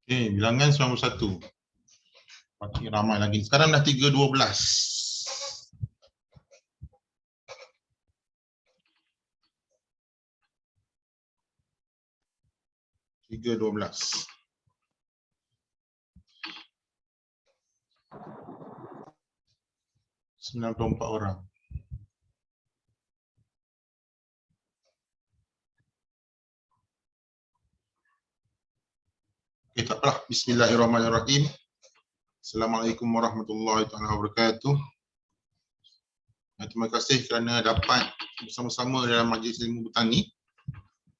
Okey, bilangan 91. Makin ramai lagi. Sekarang dah 3.12. 3.12. 94 orang. Okey, tak apalah. Bismillahirrahmanirrahim. Assalamualaikum warahmatullahi wabarakatuh. Terima kasih kerana dapat bersama-sama dalam Majlis Ilmu Botani.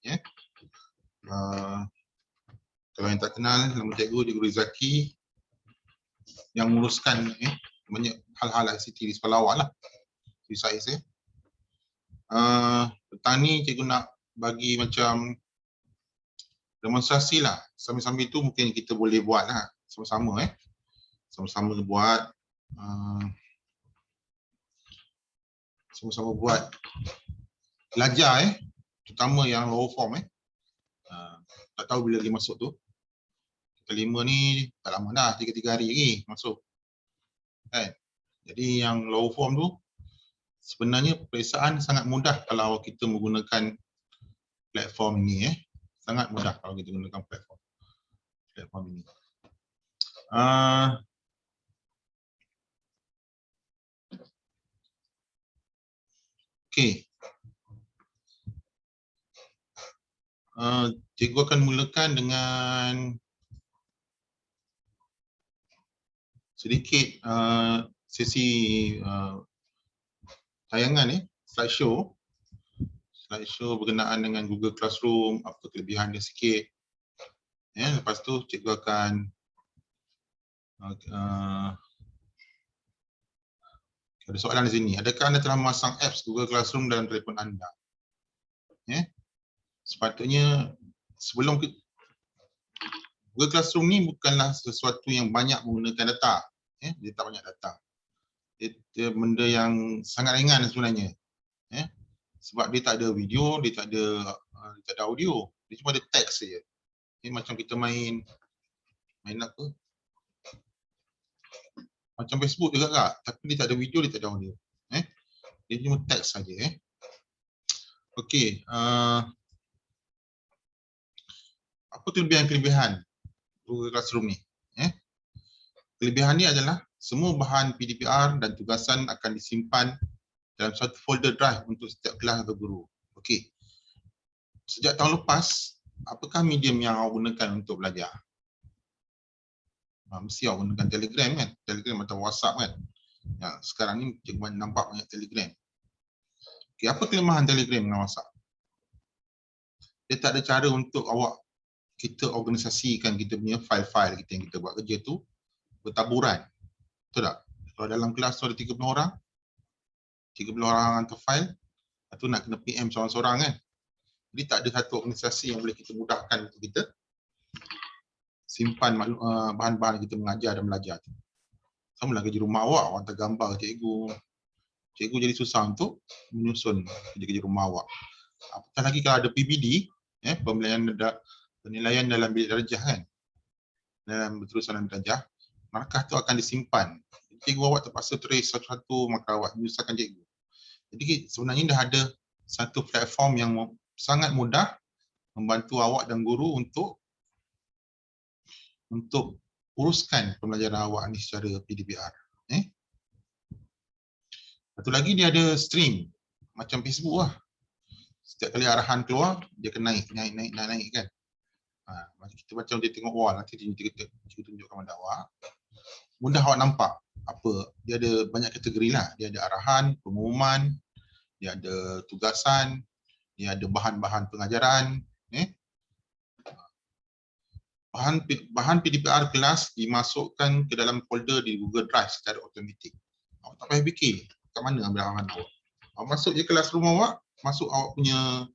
Ya. Kalau yang tak kenal, nama cikgu Rizaki yang menguruskan banyak hal-hal ICT di sekolah awal lah. Jadi saya. Petang ni cikgu nak bagi macam demonstrasi lah. Sambil-sambil tu mungkin kita boleh buat lah sama-sama sama-sama buat sama-sama buat belajar terutama yang lower form tak tahu bila lagi masuk tu. Kelima ni tak lama dah, 3 hari lagi masuk kan. Jadi yang lower form tu sebenarnya peperiksaan sangat mudah kalau kita menggunakan platform ni sangat mudah kalau kita gunakan platform ini. Okey. Cikgu akan mulakan dengan sedikit sesi tayangan slideshow berkenaan dengan Google Classroom, apa kelebihan dia sikit. Lepas tu cikgu akan ada soalan di sini. Adakah anda telah memasang apps Google Classroom dalam telefon anda? Sepatutnya sebelum Google Classroom ni bukanlah sesuatu yang banyak menggunakan data. Dia tak banyak data. Dia benda yang sangat ringan sebenarnya. Sebab dia tak ada video, dia tak ada audio. Dia cuma ada teks saja. Macam kita main apa? Macam Facebook juga tak? Tapi dia tak ada video, dia tak ada audio. Dia cuma teks saja. Okey, apa kelebihan Google Classroom ni? Kelebihan ni adalah semua bahan PDPR dan tugasan akan disimpan dalam satu folder drive untuk setiap kelas atau guru. Okey. Sejak tahun lepas, apakah medium yang awak gunakan untuk belajar? Mesti awak gunakan Telegram kan? Telegram atau WhatsApp kan? Sekarang ni cikgu nampak banyak Telegram. Okey, apa kelemahan Telegram dengan WhatsApp? Dia tak ada cara untuk kita organisasikan kita punya file-file kita yang kita buat kerja tu bertaburan. Betul tak? Kalau dalam kelas tu ada 30 orang, 30 orang hantar file, lepas tu nak kena PM seorang-seorang kan. Jadi tak ada satu organisasi yang boleh kita mudahkan untuk kita simpan bahan-bahan kita mengajar dan belajar tu. Sama lah kerja rumah awak hantar gambar ke cikgu. Cikgu jadi susah untuk menyusun kerja-kerja rumah awak. Apatah lagi kalau ada PBD, penilaian dalam bilik darjah kan. Dalam berterusan dalam darjah, markah tu akan disimpan. Cikgu awak terpaksa trace satu-satu markah awak, menyusahkan cikgu. Jadi sebenarnya dah ada satu platform yang sangat mudah membantu awak dan guru untuk uruskan pembelajaran awak ni secara PDPR. Satu lagi dia ada stream macam Facebook lah. Setiap kali arahan keluar dia akan naik kan. Macam dia tengok wall, nanti dia tunjukkan pada awak. Mudah awak nampak apa, dia ada banyak kategori lah. Dia ada arahan, pengumuman, dia ada tugasan, dia ada bahan-bahan pengajaran. Bahan PDPR kelas dimasukkan ke dalam folder di Google Drive secara automatik. Awak tak payah fikir kat mana ambil arahan awak. Awak masuk je classroom awak, masuk awak punya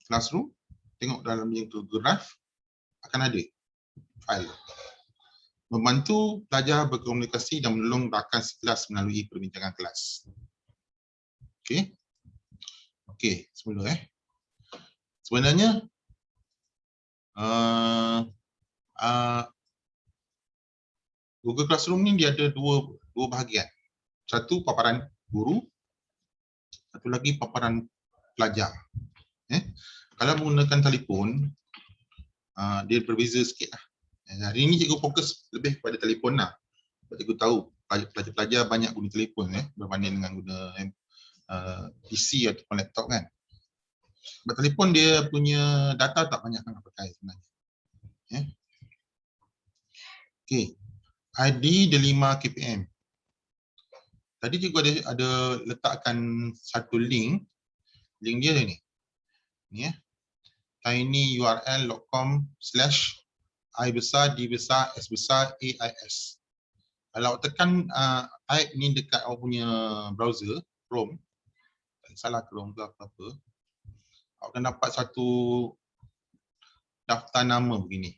classroom, tengok dalam Google Drive, akan ada file. Membantu pelajar berkomunikasi dan menolong rakan sekelas melalui perbincangan kelas. Okey, semula sebenarnya Google Classroom ni dia ada dua bahagian. Satu paparan guru, satu lagi paparan pelajar. Kalau menggunakan telefon, dia berbeza sikit lah. Hari ini cikgu fokus lebih kepada telefon lah. Cikgu tahu pelajar-pelajar banyak guna telefon berbanding dengan guna PC ataupun laptop kan. Sebab telefon dia punya data tak banyak nak pakai sebenarnya. Okey. ID dia 5 kpm. Tadi cikgu ada letakkan satu link. Link dia ni. Ni tinyurl.com/i besar, d besar, s besar, ais. Kalau tekan type ni dekat awak punya browser, Chrome, tak salah Chrome ke apa-apa, awak akan dapat satu daftar nama begini.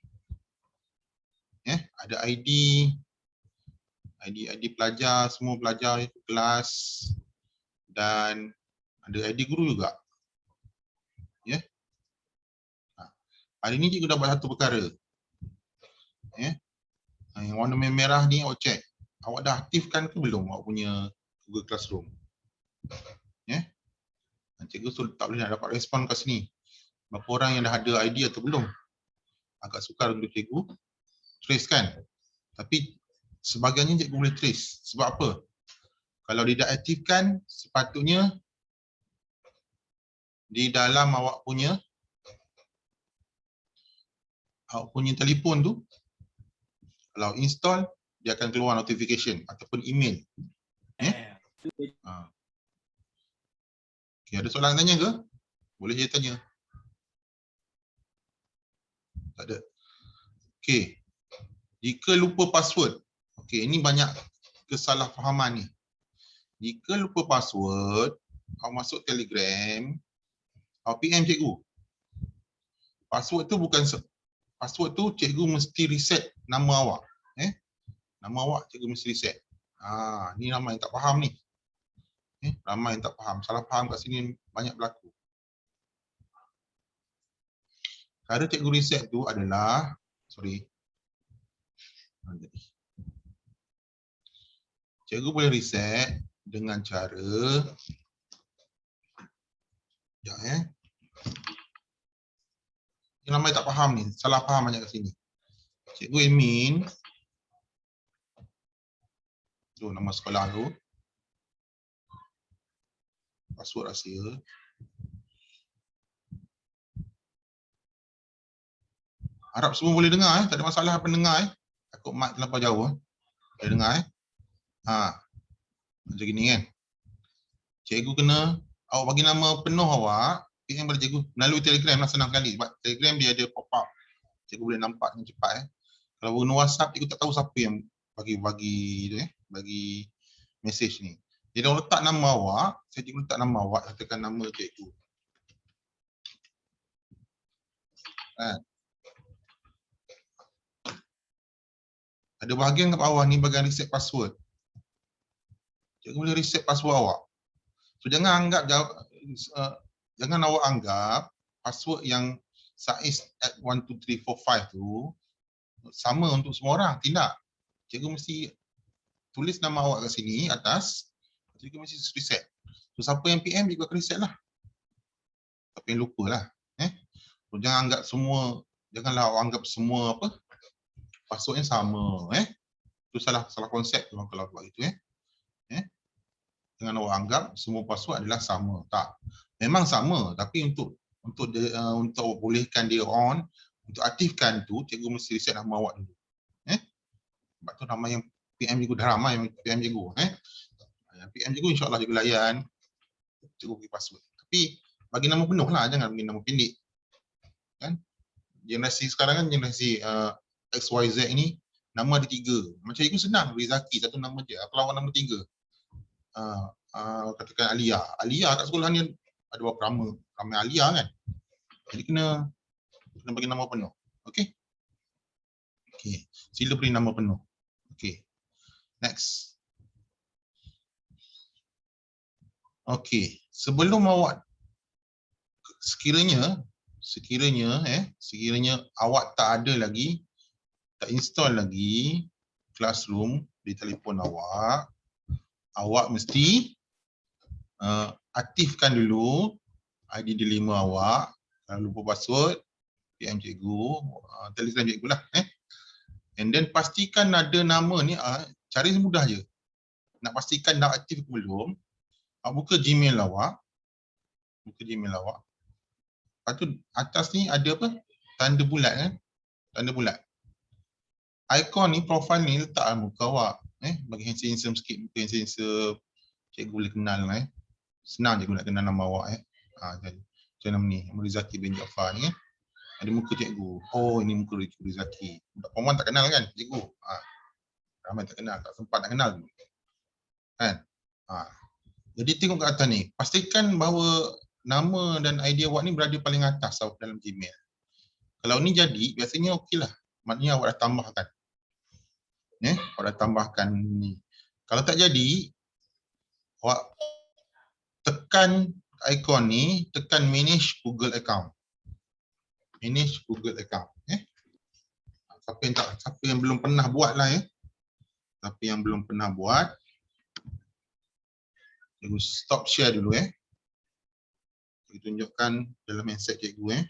Ada ID pelajar, semua pelajar kelas, dan ada ID guru juga. Hari ni cikgu dapat satu perkara. Yang warna merah ni awak cek. Awak dah aktifkan ke belum awak punya Google Classroom? Cikgu tak boleh nak dapat respon kat sini. Berapa orang yang dah ada ID atau belum? Agak sukar untuk cikgu trace kan. Tapi sebagainya cikgu boleh trace. Sebab apa? Kalau dia dah aktifkan, sepatutnya di dalam awak punya telefon tu, kalau install, dia akan keluar notification ataupun email. Okay, ada soalan tanya ke? Boleh saya tanya? Tak ada. Okey. Jika lupa password. Okey, ini banyak kesalahfahaman ni. Jika lupa password, awak masuk Telegram, awak PM cikgu. Password tu cikgu mesti reset nama awak. Nama awak cikgu mesti reset. Ni ramai yang tak faham ni. Ramai yang tak faham. Salah faham kat sini banyak berlaku. Cara cikgu reset tu adalah, cikgu boleh reset dengan cara Ini ramai tak faham ni, salah faham banyak kat sini. Cikgu admin, tu nama sekolah tu, password rahsia. Harap semua boleh dengar tak ada masalah pendengar Takut mic terlampau jauh boleh dengar macam gini kan. Cikgu kena awak bagi nama penuh awak, PM pada cikgu melalui Telegram lah, senang sekali sebab Telegram dia ada pop up. Cikgu boleh nampak dengan cepat Kalau guna WhatsApp cikgu tak tahu siapa yang bagi bagi message ni. Jadi orang letak nama awak, cikgu letak nama awak, katakan nama cikgu. Ada bahagian kat bawah ni bahagian reset password. Cikgu boleh reset password awak. So jangan awak anggap password yang Saiz @12345 tu sama untuk semua orang. Tidak. Cikgu mesti tulis nama awak kat sini atas. Cikgu mesti reset. So siapa yang PM cikgu akan reset lah. Tapi lupalah. So, janganlah awak anggap semua passwordnya sama. Itu salah konsep tu kalau buat gitu. Jangan awak anggap semua password adalah sama. Tak. Memang sama, tapi untuk bolehkan dia on, untuk aktifkan tu, cikgu mesti reset nama awak dulu. Sebab tu nama yang PM cikgu dah ramai yang PM cikgu. Yang PM cikgu insya-Allah cikgu layan. Cikgu bagi password. Tapi bagi nama penuh lah, jangan bagi nama pendek. Kan? Generasi sekarang kan generasi XYZ ni nama ada 3. Macam cikgu senang Rizaki satu nama je. Kalau awak nama 3. Katakan Alia. Alia kat sekolah ni ada berapa ramai Alia kan. Jadi kena bagi nama penuh. Okey. Sila beri nama penuh. Okey. Next. Okey, sebelum awak sekiranya awak tak ada lagi, tak install lagi Classroom di telefon awak, awak mesti aktifkan dulu ID delima awak. Kalau lupa password, PM cikgu, Telegram cikgu lah. And then pastikan ada nama ni, cara mudah je. Nak pastikan dah aktif ke belum, buka Gmail awak. Buka Gmail awak. Lepas tu atas ni ada apa? Tanda bulat kan? Tanda bulat. Ikon ni, profile ni letak muka awak. Bagi handsome sikit, muka handsome. Cikgu boleh kenal lah. Senang cikgu nak kenal nama awak. Macam nama ni, Rizaki bin Jaafar ni. Ada muka cikgu. Oh, ini muka Rizaki. Budak perempuan tak kenal kan cikgu? Ramai tak kenal, tak sempat nak kenal. Kan? Jadi tengok kat atas ni. Pastikan bahawa nama dan ID awak ni berada paling atas dalam Gmail. Kalau ni jadi, biasanya okey lah. Maknanya awak dah tambahkan. Awak dah tambahkan ni. Kalau tak jadi, awak tekan ikon ni, tekan manage Google account. Manage Google account. Siapa yang belum pernah buat lah Siapa yang belum pernah buat, cikgu stop share dulu Cikgu tunjukkan dalam handset cikgu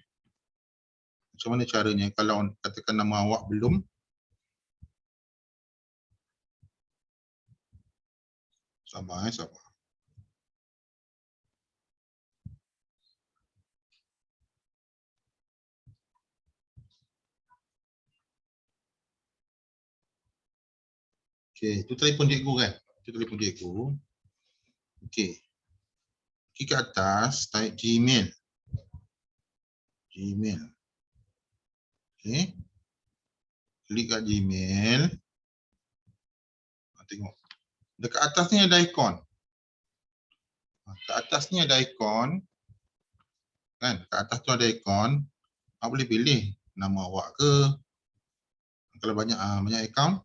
macam mana caranya kalau katakan nama awak belum. Sabar sabar. Okey, tu telefon cikgu kan? Tu telefon cikgu. Okey. Klik ke atas, type Gmail. Gmail. Okey. Klik kat Gmail. Tengok. Dekat atas ni ada ikon. Kat atas ni ada ikon. Kan? Kat atas tu ada ikon. Awak boleh pilih nama awak ke. Kalau banyak akaun,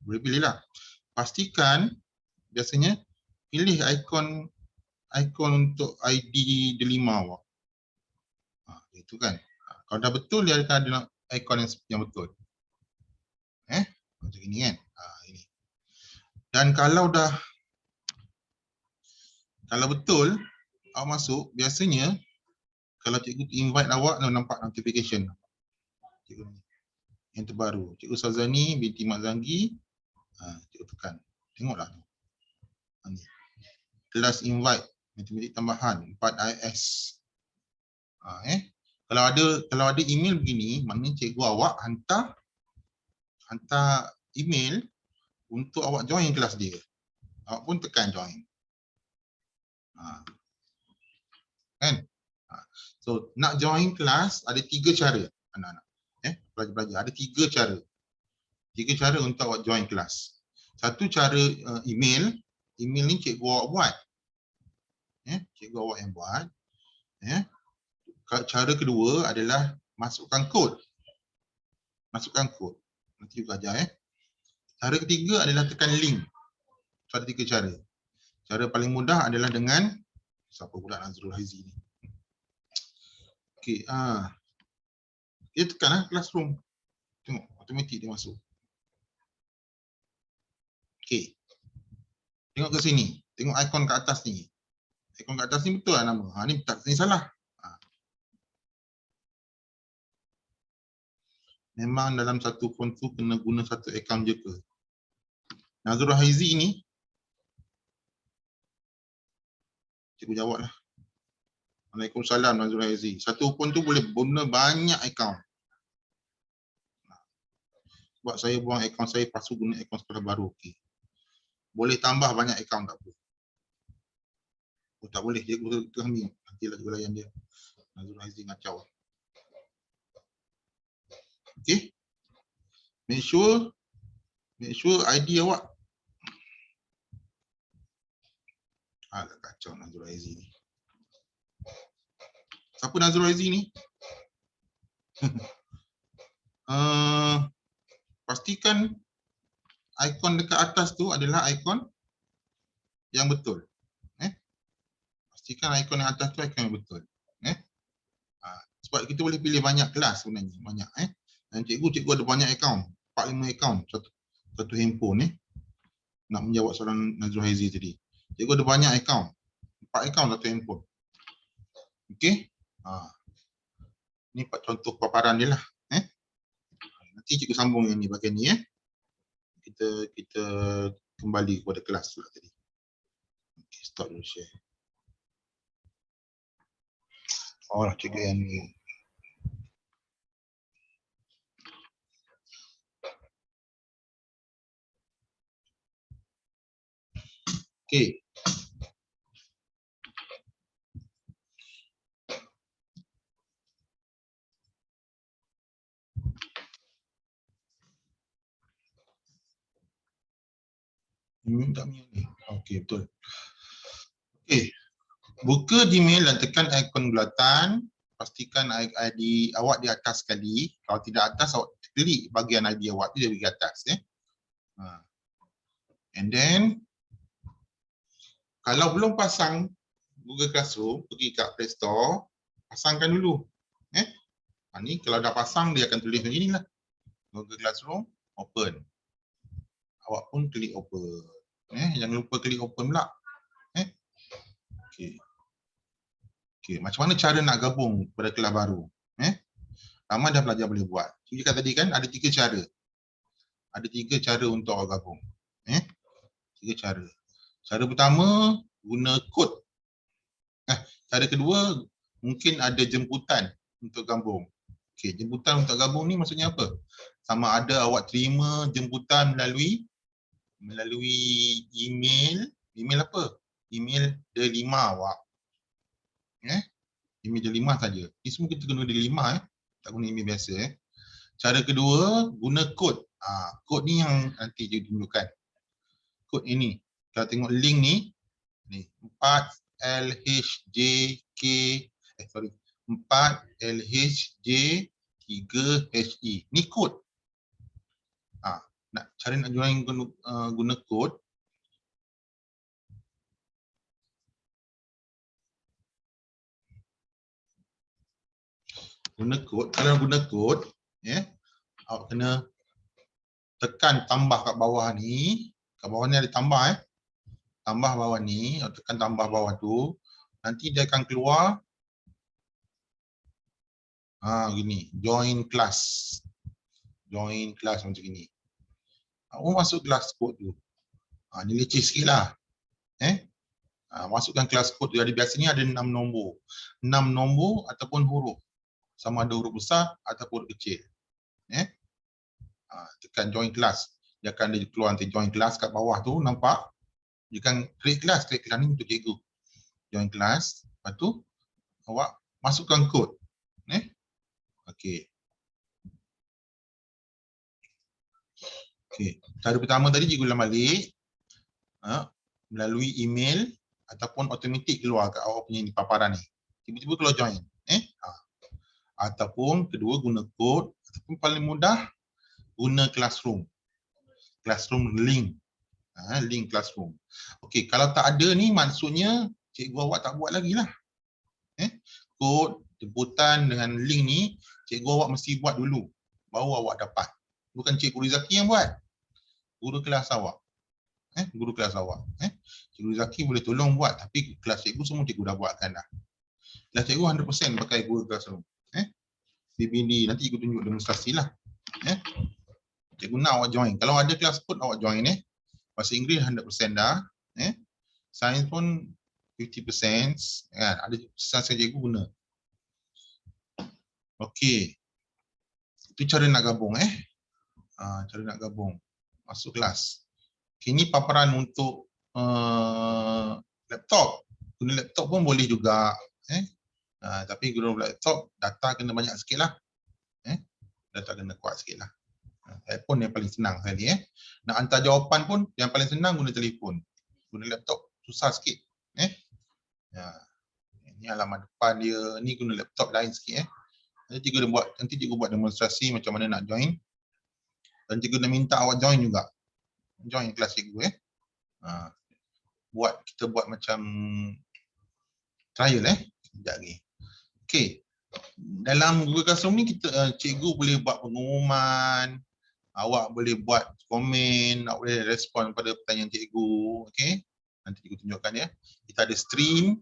boleh pilih lah. Pastikan biasanya pilih ikon untuk ID delima awak. Itu kan. Kalau dah betul, dia akan ada ikon yang betul. Macam ini kan. Ini. Dan kalau betul awak masuk, biasanya kalau cikgu invite awak, nampak notification. Cikgu yang terbaru, Cikgu Sazani binti Mak Zanggi. Cikgu tekan. Tengoklah. Kelas invite matematik tambahan 4IS. Kalau ada email begini, maknanya cikgu awak hantar email untuk awak join kelas dia. Awak pun tekan join. Kan? So, nak join kelas ada 3 cara, anak-anak. Pelajar-pelajar ada 3 cara. 3 cara untuk awak join kelas. Satu cara email. Email ni cikgu awak buat. Cikgu awak yang buat. Cara kedua adalah masukkan kod. Masukkan kod. Nanti cikgu ajar. Cara ketiga adalah tekan link. So, ada 3 cara. Cara paling mudah adalah dengan siapa pula Nazrul Haizi ni. Okey, dia tekanlah classroom. Tengok, automatik dia masuk. Okey. Tengok ke sini. Tengok ikon kat atas ni. Ikon kat atas ni betul lah nama. Ni tak, ni salah. Memang dalam satu phone tu kena guna satu akaun je ke? Nazrul Haizi ni, cikgu jawab lah. Waalaikumsalam Nazrul Haizi. Satu phone tu boleh guna banyak akaun. Sebab saya buang akaun saya, lepas tu guna akaun sekolah baru. Okey. Boleh tambah banyak akaun tak apa. Tak boleh, dia guna kami. Nantilah cikgu layan dia. Nazrul Haizi ngacau. Okey. Make sure ID awak. Kacau Nazrul Haizi ni. Siapa Nazrul Haizi ni? Pastikan ikon dekat atas tu adalah ikon yang betul. Pastikan ikon yang atas tu ikon yang betul. Sebab kita boleh pilih banyak kelas sebenarnya. Banyak. Dan cikgu ada banyak akaun. 4-5 akaun. satu handphone nak menjawab soalan Nazrul Haizi tadi. Cikgu ada banyak akaun. 4 akaun satu handphone. Okey. Ni contoh paparan dia lah. Nanti cikgu sambung yang ni bahagian ni Kita kembali kepada kelas pula tadi. Okay, stop dulu share. Oh lah cikgu yang ni. Okey. Tak ni. Okey, betul. Okey. Buka Gmail dan tekan ikon bulatan. Pastikan ID awak di atas sekali. Kalau tidak atas, awak klik bahagian ID awak tu dia bagi atas. And then, kalau belum pasang Google Classroom, pergi kat Play Store, pasangkan dulu. Ni kalau dah pasang, dia akan tulis macam ni lah. Google Classroom, open. Awak pun klik open. Jangan lupa klik open pula. Okey. Okey, macam mana cara nak gabung pada kelas baru? Ramai dah pelajar boleh buat. Cikgu cakap tadi kan ada 3 cara. Ada 3 cara untuk awak gabung. 3 cara. Cara pertama, guna kod. Cara kedua, mungkin ada jemputan untuk gabung. Okey, jemputan untuk gabung ni maksudnya apa? Sama ada awak terima jemputan melalui email. Email apa? Email delima awak. Email delima saja. Ini semua kita guna delima, tak guna email biasa. Cara kedua, guna kod. Kod ni yang nanti dia tunjukkan. Kod ini. Kalau tengok link ni 4LHJ3HE. Ni kod. Cara nak join guna kod. Kalau guna kod, awak kena tekan tambah kat bawah ni. Kat bawah ni ada tambah, tambah bawah ni, awak tekan tambah bawah tu, nanti dia akan keluar gini, join class. Join class macam gini. Awak masuk kelas kod tu. Ni leceh sikitlah. Masukkan kelas kod tu. Biasanya ada 6 nombor. 6 nombor ataupun huruf. Sama ada huruf besar ataupun huruf kecil. Tekan join class. Dia akan keluar nanti join class kat bawah tu, nampak? Dia akan create class. Create class ni untuk cikgu. Join class. Lepas tu, awak masukkan kod. Okey. Okey. Cara pertama tadi cikgu ulang balik. Melalui email ataupun automatik keluar kat awak punya paparan ni. Tiba-tiba keluar join. Ataupun kedua guna kod, ataupun paling mudah guna classroom. Classroom link. Link classroom. Okey, kalau tak ada ni maksudnya cikgu awak tak buat lagi lah. Kod, jemputan dengan link ni cikgu awak mesti buat dulu. Baru awak dapat. Bukan Cikgu Rizaki yang buat. Guru kelas awak. Guru kelas awak. Cikgu Rizaki boleh tolong buat, tapi kelas cikgu semua cikgu dah buatkan dah. Kelas cikgu 100% pakai Google Classroom. BBD, nanti cikgu tunjuk demonstrasi lah. Cikgu nak awak join. Kalau ada kelas kod awak join. Bahasa Inggeris 100% dah. Sains pun 50%. Ada sains cikgu guna. Okey. Itu cara nak gabung. Cara nak gabung. Masuk kelas. Okay, ini paparan untuk laptop. Guna laptop pun boleh juga. Tapi guna laptop, data kena banyak sikit lah. Data kena kuat sikit lah. Telefon yang paling senang sekali. Nak hantar jawapan pun yang paling senang guna telefon. Guna laptop susah sikit. Ini halaman depan dia. Ni guna laptop lain sikit. Nanti cikgu buat demonstrasi macam mana nak join. Dan cikgu dah minta awak join juga. Join kelas cikgu. Kita buat macam trial. Sekejap lagi. Okey. Dalam Google Classroom ni cikgu boleh buat pengumuman, Awak boleh buat komen, awak boleh respon pada pertanyaan cikgu. Okey. Nanti cikgu tunjukkan ya. Kita ada stream,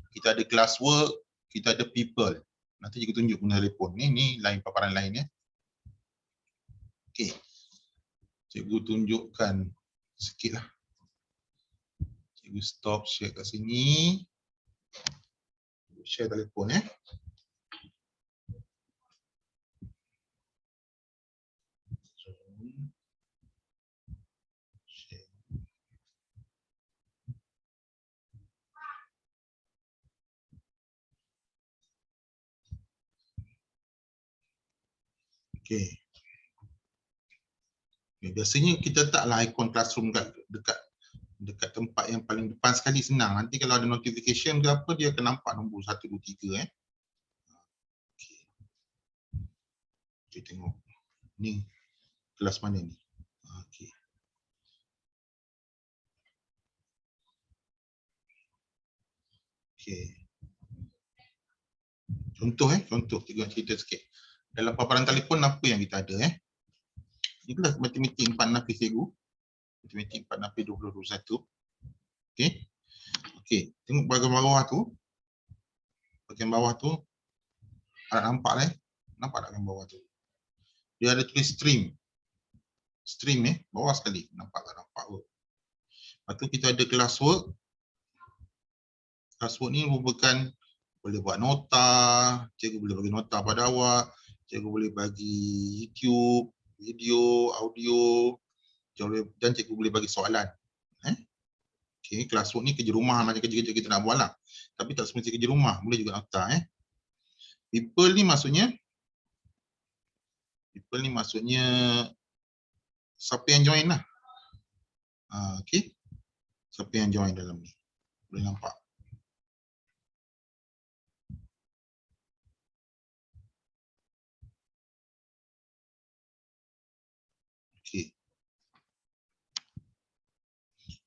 kita ada classwork, kita ada people. Nanti cikgu tunjuk guna telefon. Ni lain paparan lain ya. Okey. Cikgu tunjukkan sikitlah. Cikgu stop share kat sini. Share telefon ya. Okey. Biasanya kita letaklah ikon classroom dekat tempat yang paling depan sekali, senang. Nanti kalau ada notification ke apa, dia akan nampak nombor 1, 2, 3 Okey. Kita tengok. Ni kelas mana ni? Okey. Okey. Contoh cikgu nak cerita sikit. Dalam paparan telefon apa yang kita ada Ini kelas matematik 4 nafis cikgu. Matematik 4 nafis 2021. Okey. Okey, tengok bahagian bawah tu. Bahagian bawah tu ada nampak Nampak tak bahagian bawah tu? Dia ada tulis stream. Stream bawah sekali. Nampak tak? Nampak tu. Lepas tu kita ada classwork. Classwork ni merupakan boleh buat nota, cikgu boleh bagi nota pada awak, cikgu boleh bagi YouTube, video, audio, dan cikgu boleh bagi soalan. Okey, classwork ni kerja rumah macam kerja-kerja kita nak buat lah. Tapi tak semesti kerja rumah, boleh juga nota People ni maksudnya siapa yang join lah. Okey. Siapa yang join dalam ni. Boleh nampak. Okey.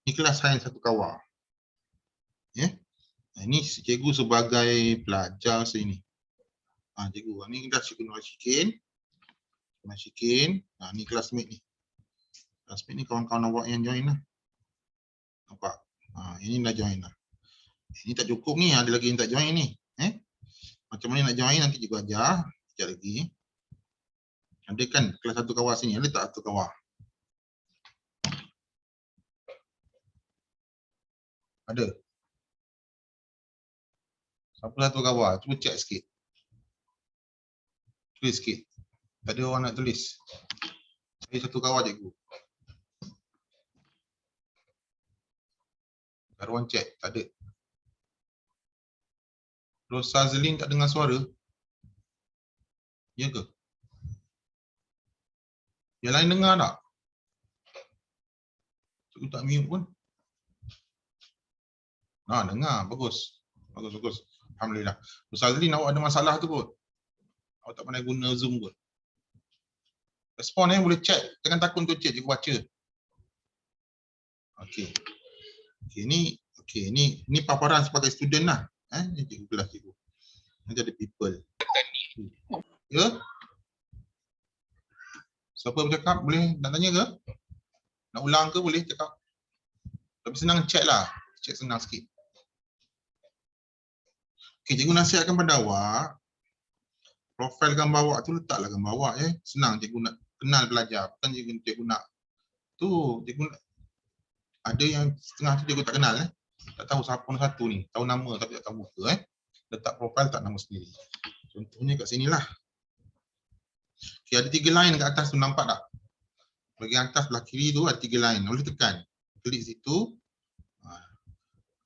Ni kelas sains satu kawal. Ini cikgu sebagai pelajar sini. Cikgu, ni dah cikgu Nasikin. Ni classmate ni. Classmate ni kawan-kawan awak yang join lah. Nampak? Ini dah join lah. Ini tak cukup ni, ada lagi yang tak join ni. Macam mana nak join nanti cikgu ajar. Sekejap lagi. Ada kan kelas satu kawal sini, ada tak satu kawal? Ada. Siapa satu kawal? Cuba cek sikit. Tulis sikit. Tak ada orang nak tulis. Saya satu kawal cikgu. Tak ada orang cek. Tak ada. Rosazlin tak dengar suara? Ya ke? Yang lain dengar tak? Cikgu tak mute pun. Dengar. Bagus. Bagus. Alhamdulillah. Rosazlin, awak ada masalah tu kot. Awak tak pandai guna Zoom kot. Respon boleh chat. Jangan takut untuk chat, cikgu baca. Okey. Ni paparan sebagai student lah. Ni cikgu kelas cikgu. Nanti ada people. Ya? Siapa bercakap? Boleh nak tanya ke? Nak ulang ke? Boleh cakap. Tapi senang chat lah. Chat senang sikit. Okey, cikgu nasihatkan pada awak. Profil gambar awak tu letaklah gambar awak Senang cikgu nak kenal pelajar. Bukan cikgu nak cikgu nak, ada yang setengah tu cikgu tak kenal tak tahu siapa satu ni, tahu nama tapi tak tahu muka letak profil tak nama sendiri. Contohnya kat sinilah. Okey, ada 3 line kat atas tu, nampak tak? Bahagian atas belah kiri tu ada 3 line. Boleh tekan. Klik situ.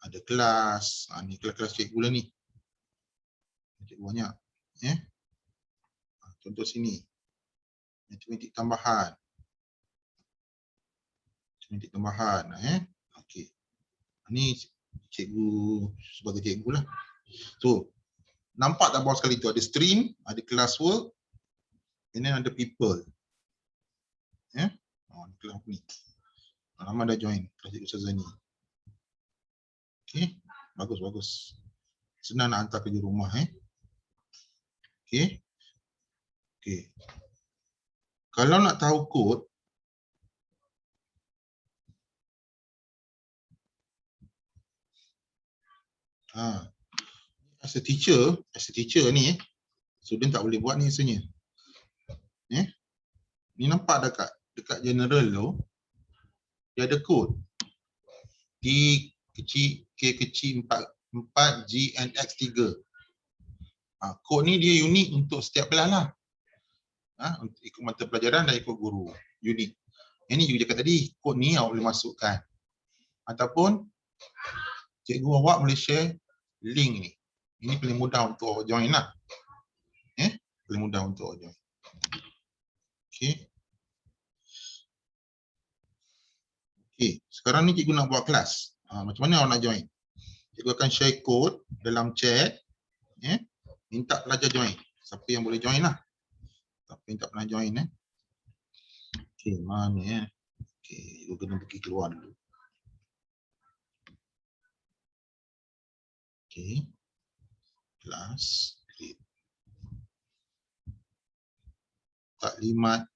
Ada kelas. Ni kelas-kelas cikgu lah ni. Cikgu banyak. Contoh sini. Matematik tambahan. Okey. Ni cikgu sebagai cikgu lah. So, nampak tak bawah sekali tu ada stream, ada classwork, and then ada people. Kelas ni. Ramai dah join kelas cikgu Sazani. Okey, bagus. Senang nak hantar kerja rumah Okey. Kalau nak tahu kod, as a teacher ni, student tak boleh buat ni sebenarnya. Ni nampak dekat general tu, dia ada kod. T kecil, K kecil 4 G and X 3. Kod ni dia unik untuk setiap kelas lah. Untuk ikut mata pelajaran dan ikut guru. Unik. Yang ni juga cakap tadi, kod ni awak boleh masukkan. Ataupun cikgu awak boleh share link ni. Ini paling mudah untuk awak join lah. Paling mudah untuk awak join. Okey. Okey, sekarang ni cikgu nak buat kelas. Macam mana awak nak join? Cikgu akan share kod dalam chat. Minta pelajar join. Siapa yang boleh join lah. Siapa yang tak pernah join. Okey, mana Okey, cikgu kena pergi keluar dulu. Okey. Kelas. Taklimat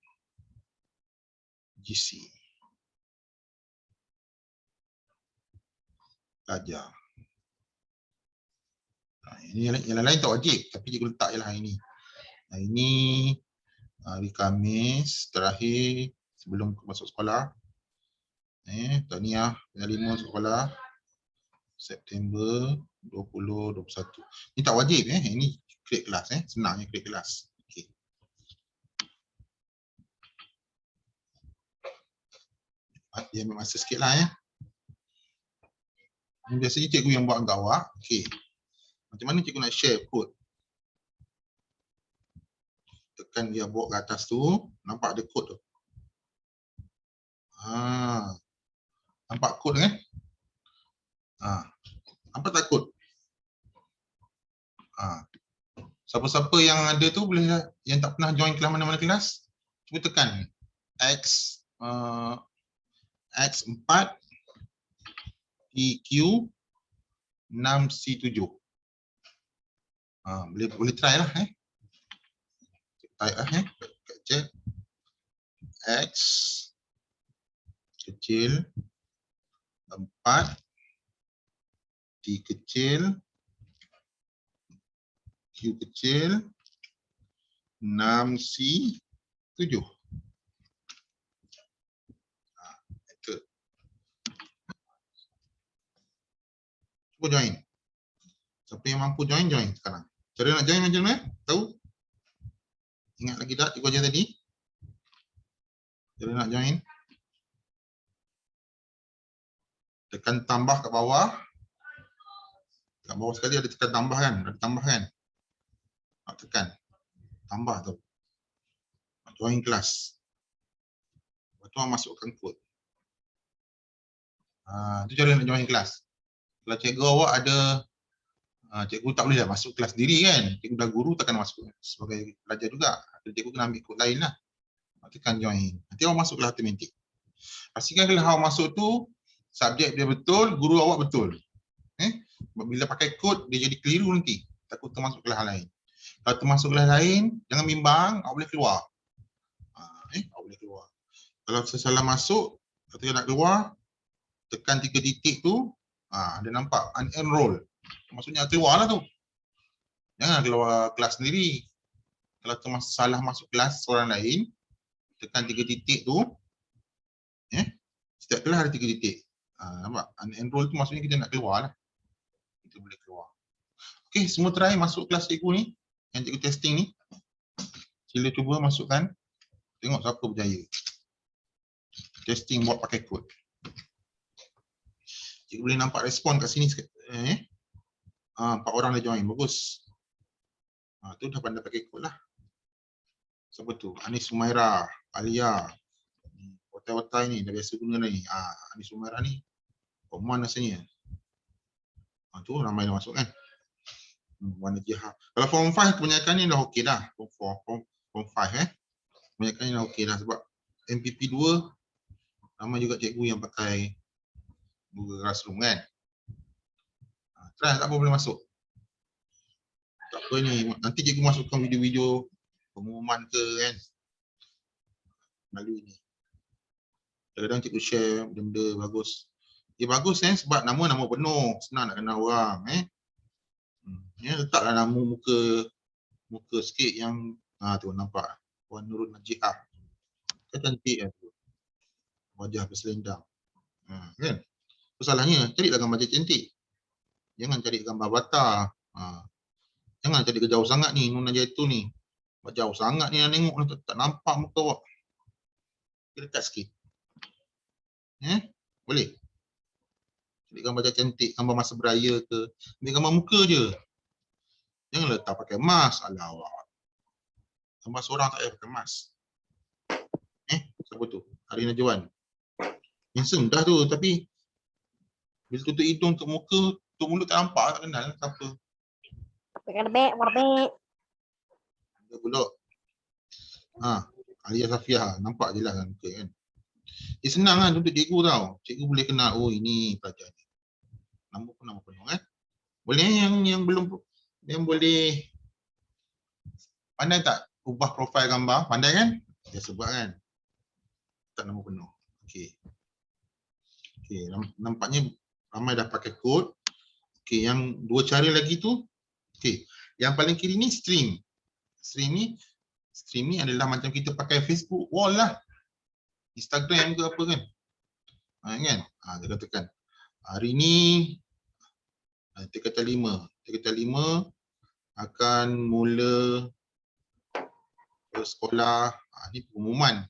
GC. Pelajar. Yang lain tak wajib, tapi cikgu letak je lah hari ni. Hari ni hari Khamis terakhir sebelum masuk sekolah. Tahniah penerima sekolah September 2021. Ni tak wajib ini create kelas senangnya create kelas. Okey. Dia ambil masa sikitlah Biasanya cikgu yang buat untuk awak. Okey. Macam mana cikgu nak share kod? Tekan dia bawa ke atas tu, nampak ada kod tu. Nampak kod kan? Nampak tak kod? Siapa-siapa yang ada tu boleh, yang tak pernah join kelas mana-mana kelas, cuba tekan X 4 EQ 6C7. Boleh try lah type lah kat chat X kecil 4 T kecil Q kecil 6C7. Cuba join. Siapa yang mampu join sekarang. Cara nak join macam mana? Tahu? Ingat lagi tak cikgu ajar tadi? Cara nak join. Tekan tambah kat bawah. Kat bawah sekali ada tekan tambah kan? Ada tambah kan? Nak tekan. Tambah tu. Join kelas. Lepas tu masukkan kod. Itu cara nak join kelas. Kalau cikgu awak ada, cikgu tak boleh masuk kelas sendiri kan. Cikgu dah guru takkan masuk sebagai pelajar juga. Cikgu kena ambil kod lain lah. Tekan join. Nanti awak masuk kelas automatik. Pastikan kalau awak masuk tu, subjek dia betul, guru awak betul. Bila pakai kod, dia jadi keliru nanti. Takut termasuk kelas lain. Kalau termasuk kelas lain, jangan bimbang, awak boleh keluar. Awak boleh keluar. Kalau salah masuk, ketika nak keluar, tekan 3 titik tu, dia nampak unenroll. Maksudnya keluar lah tu. Jangan keluar kelas sendiri. Kalau salah masuk kelas orang lain, tekan 3 titik tu, setiap kelas ada 3 titik. Nampak? Unenroll tu maksudnya kita nak keluar lah. Kita boleh keluar. Okey, semua try masuk kelas cikgu ni. Yang cikgu testing ni. Sila cuba masukkan. Tengok siapa berjaya. Testing buat pakai kod. Cikgu boleh nampak respon kat sini. 4 orang dah join. Bagus. Tu dah pandai pakai kod lah. Siapa tu? Anis Sumaira, Alia. Hotel-hotel ni dah biasa guna ni. Anis Sumaira ni common rasanya. Tu ramai dah masuk kan. Warna Jihad. Kalau form 5 kebanyakan ni dah okey dah. Form 5 kebanyakan ni dah okey dah sebab MPP 2 ramai juga cikgu yang pakai Google Classroom kan. Try tak apa boleh masuk. Tak apa ni, nanti cikgu masukkan video-video pengumuman ke kan. melalui ni. Kadang-kadang cikgu share benda bagus. Bagus sebab nama penuh, senang nak kenal orang letaklah nama muka sikit yang tu nampak Puan Nurul Najiah. Kan cantik tu. Wajah berselendang. Kan? Masalahnya carilah gambar cantik. Jangan cari gambar avatar. Jangan cari jauh sangat ni Nur Najiah tu ni. Jauh sangat ni nak tengok tak nampak muka awak. Dekat sikit. Boleh. Cari gambar cantik, gambar masa beraya ke. Ambil gambar muka je. Jangan letak pakai mask. Alah awak. Gambar seorang tak payah pakai mask. Siapa tu? Hari Najwan. Handsome dah tu, tapi bila tutup hidung ke muka, tutup mulut tak nampak, tak kenal siapa. Warbek. Dia pula. Alia Safiah, nampak je lah muka kan. Senang kan untuk cikgu tau. Cikgu boleh kenal, oh ini pelajar ni. Nama penuh kan. Boleh yang belum, yang boleh pandai tak ubah profil gambar? Pandai kan? Dia sebut kan. Tak nama penuh. Okey, nampaknya ramai dah pakai kod. Okey, yang dua cara lagi tu. Okey, yang paling kiri ni stream. Stream ni adalah macam kita pakai Facebook wall lah. Instagram ke apa kan. Kan? Dia katakan hari ni tingkatan 5 akan mula sekolah. Ni pengumuman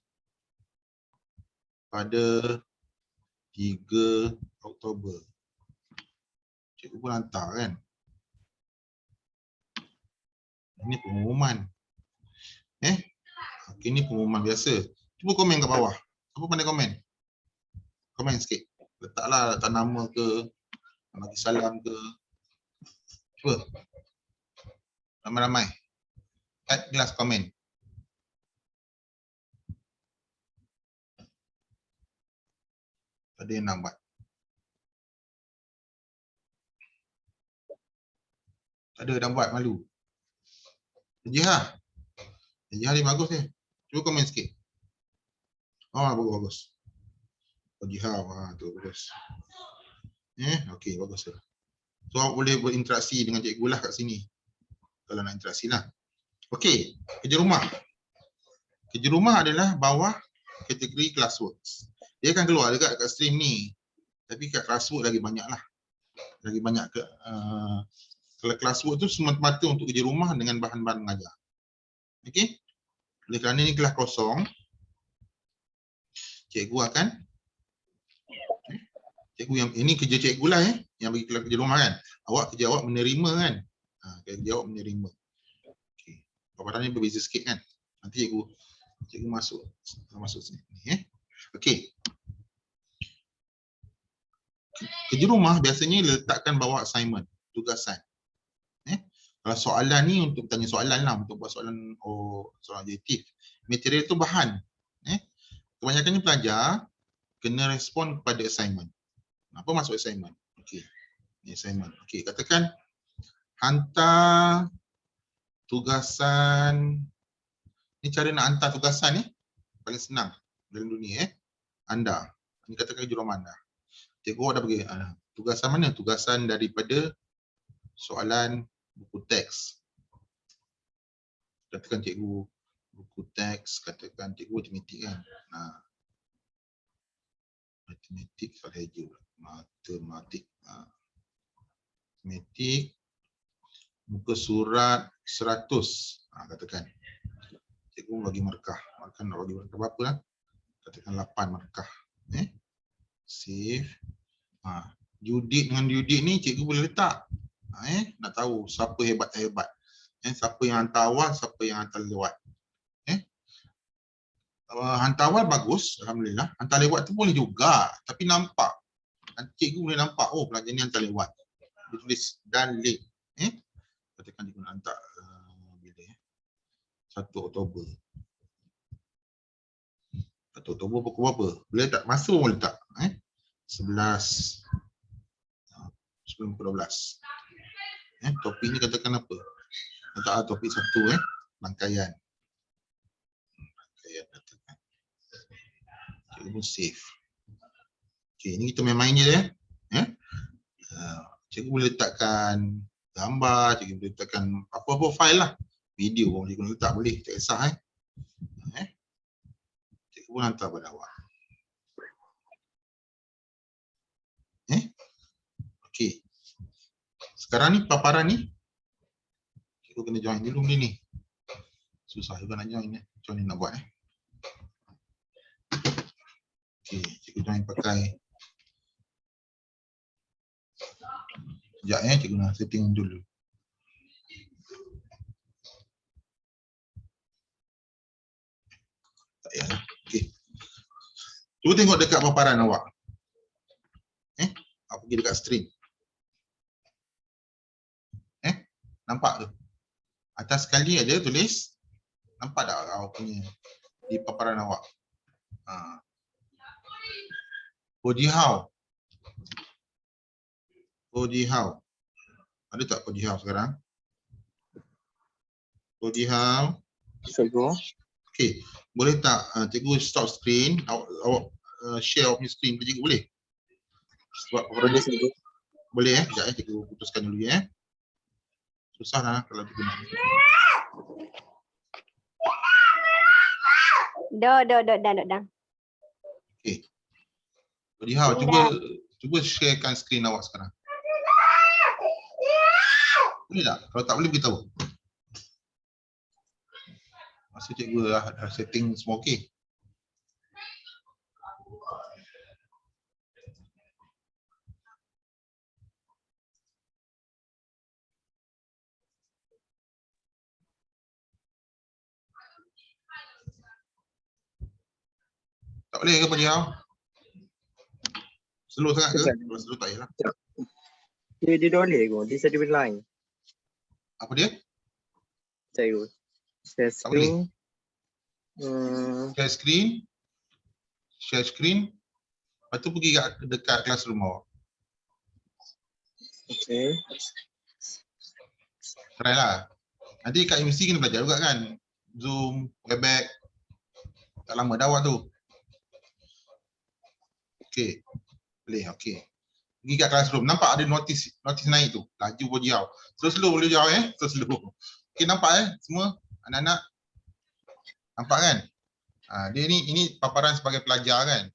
pada 3 Oktober. Cikgu pun hantar kan. Ini pengumuman. Okey, ni pengumuman biasa. Cuba komen kat bawah. Siapa pandai komen? Komen sikit. Letak nama ke, bagi salam ke. Cuba. Ramai-ramai. Kat kelas komen. Ada yang nak buat. Tak ada dah buat, malu. Najiah ni bagus ni. Cuba komen sikit. Bagus. Najiah, tu bagus. Okey, bagus lah. So, awak boleh berinteraksi dengan cikgu lah kat sini. Kalau nak interaksi lah. Okey, kerja rumah. Kerja rumah adalah bawah kategori classworks. Dia akan keluar dekat stream ni. Tapi kat classwork lagi banyak lah. Lagi banyak ke kalau classwork tu semata-mata untuk kerja rumah dengan bahan-bahan mengajar. Okey. Oleh kerana ni kelas kosong, cikgu yang ini kerja cikgu lah yang bagi kelas kerja rumah kan. Kerja awak menerima kan. Kerja awak menerima. Okey. Paparannya berbeza sikit kan. Nanti cikgu masuk sini. Okey. Kerja rumah biasanya letakkan bawah assignment, tugasan. Kalau soalan ni untuk tanya soalan lah, untuk buat soalan soalan objektif. Material tu bahan. Kebanyakannya pelajar kena respon kepada assignment. Apa maksud assignment? Okey. Ni assignment. Okey, katakan hantar tugasan. Ni cara nak hantar tugasan ni paling senang dalam dunia anda. Ni katakan kerja rumah anda. Cikgu dah bagi tugasan mana? Tugasan daripada soalan buku teks. Katakan cikgu buku teks, katakan cikgu matematik kan. Matematik soalan hijau. Matematik muka surat 100. Katakan cikgu bagi markah. Nak bagi markah berapa lah? Katakan 8 markah. Save. Judit dengan judit ni cikgu boleh letak. Nak tahu siapa hebat-hebat. Siapa yang hantar awal, siapa yang hantar lewat. Hantar awal bagus, alhamdulillah. Hantar lewat tu boleh juga, tapi nampak. Cikgu boleh nampak, pelajar ni hantar lewat. Dia tulis dan late. Katakan cikgu nak hantar bila 1 Oktober. 1 Oktober pukul berapa? Boleh tak? Masa boleh tak? 11 sebelum pukul 12. Topik ni katakan apa? Letak topik 1 rangkaian. Rangkaian katakan. Cikgu pun save. Okey, ni kita main-main je ya. Cikgu boleh letakkan gambar, cikgu boleh letakkan apa-apa file lah. Video pun cikgu letak boleh, tak kisah Cikgu pun hantar pada awak. Okey. Sekarang ni paparan ni cikgu kena join dulu ni. Susah juga nak join Macam ni nak buat Okey, cikgu join pakai. Sekejap cikgu nak setting dulu. Tak payah. Okey. Cuba tengok dekat paparan awak. Awak pergi dekat stream. Nampak tu? Atas sekali ada tulis. Nampak tak awak punya di paparan awak? Kodihau. Kodihau. Ada tak Kodihau sekarang? Kodihau. Cikgu. Okey, boleh tak cikgu stop screen, awak share awak punya screen tu cikgu boleh? Sebab Boleh cikgu. Boleh sekejap cikgu putuskan dulu Susah lah kalau cikgu nak. Dah. Okey. Kodihau, cuba sharekan screen awak sekarang. Boleh tak? Kalau tak boleh beritahu. Masa cikgu dah setting semua okey. Tak boleh ke Kodihau? Slow sangat ke? Kalau slow tak payahlah. Dia dah boleh cikgu. Dia ada line. Apa dia? Cikgu. Share Tak boleh. screen. Share screen. Lepas tu pergi dekat classroom awak. Okey. Try lah. Nanti kat MC kena belajar juga kan. Zoom, Webex. Tak lama dah awak tu. Okey. Boleh, okey. Pergi kat classroom. Nampak ada notis naik tu. Laju Kodihau. Slow boleh jauh slow. Okey, nampak semua anak-anak. Nampak kan? Dia ini paparan sebagai pelajar kan.